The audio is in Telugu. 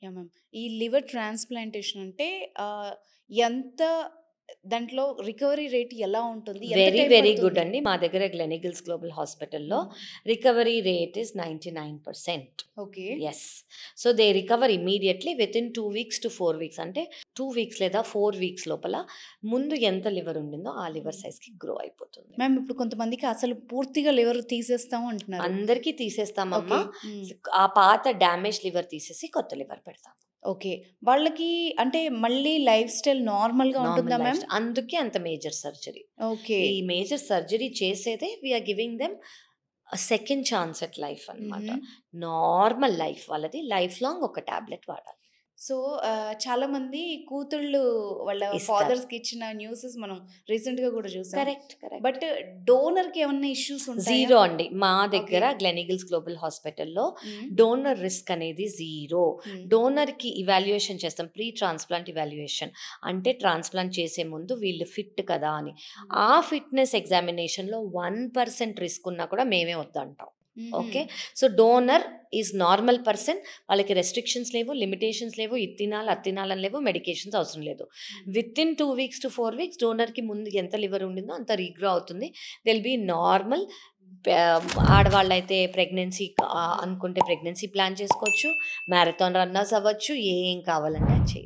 యాహ్! మ్యామ్. ఈ లివర్ ట్రాన్స్‌ప్లాంటేషన్ అంటే ఆహ్, ఎంత దాంట్లో రికవరీ రేట్ ఎలా ఉంటుంది? ఎంత వెరీ, టైం వెరీ గుడ్ పడుతుంది? అండి. మా దగ్గర గ్లెనిగిల్స్ గ్లోబల్ హాస్పిటల్‌లో హ్మ్. Recovery rate is 99%. Okay. Yes. So, they recover immediately within 2 weeks to 4 weeks. అంటే 2 వీక్స్ లేదా 4 వీక్స్ లోపల ముందు ఎంత లివర్ ఉండిందో ఆ లివర్ హ్మ్. సైజ్‌కి గ్రో అయిపోతుంది. మ్యామ్ ఇప్పుడు కొంతమందికి అసలు పూర్తిగా లివర్ తీసేస్తాము అంటున్నారు. అందరికీ తీసేస్తామమ్మా. ఓకే. హ్మ్. ఆ పాత డ్యామేజ్ లివర్ తీసేసి కొత్త లివర్ పెడతాం. ఓకే. వాళ్ళకి అంటే మళ్ళీ లైఫ్ స్టైల్ నార్మల్‌గా ఉంటుందా నార్మల్ లైఫ్ మ్యామ్? అందుకే అంత మేజర్ సర్జరీ. ఓకే. ఈ మేజర్ సర్జరీ చేసేదే we are giving them second chance at life అన్నమాట. హుహు. నార్మల్ లైఫ్ వాళ్ళది. లైఫ్ లాంగ్ ఒక టాబ్లెట్ వాడాలి. సో, చాలామంది కూతుళ్ళు వాళ్ళ ఇస్తారు. ఫాదర్స్‌కి ఇచ్చిన న్యూసెస్ మనం రీసెంట్‌గా కూడా చూసాం. కరెక్ట్. కరెక్ట్. బట్ డోనర్‌కి ఏమన్నా ఇష్యూస్ ఉంటాయా? జీరో అండి. మా ఓకే. దగ్గర గ్లెనిగిల్స్ గ్లోబల్ హాస్పిటల్‌లో హ్మ్. డోనర్ రిస్క్ అనేది జీరో. హ్మ్. డోనర్‌కి ఇవాల్యుయేషన్ చేస్తాం. Pre transplant evaluation. అంటే ట్రాన్స్‌ప్లాంట్ చేసే ముందు వీళ్ళు ఫిట్ కదా అని. హ్మ్. ఆ ఫిట్‌నెస్ ఎగ్జామినేషన్‌లో 1% రిస్క్ ఉన్నా కూడా మేమే వద్దంటాం. హుహు. Okay. So, donor is normal person. వాళ్ళకి రెస్ట్రిక్షన్స్ లేవు, లిమిటేషన్స్ లేవు, ఇది తినాలి, అది తినాలని లేవు, మెడికేషన్స్ అవసరం లేదు. Hmm. Within 2 weeks to 4 weeks డోనర్‌కి ముందు ఎంత లివర్ ఉండిందో అంత రీగ్రో అవుతుంది. They will be normal. పే ఆడవాళ్ళైతే ప్రెగ్నెన్సీ అనుకుంటే ప్రెగ్నెన్సీ ప్లాన్ చేసుకోవచ్చు. మ్యారథాన్ రన్నర్స్ అవ్వచ్చు. ఏం కావాలంటే అది చేయొచ్చు.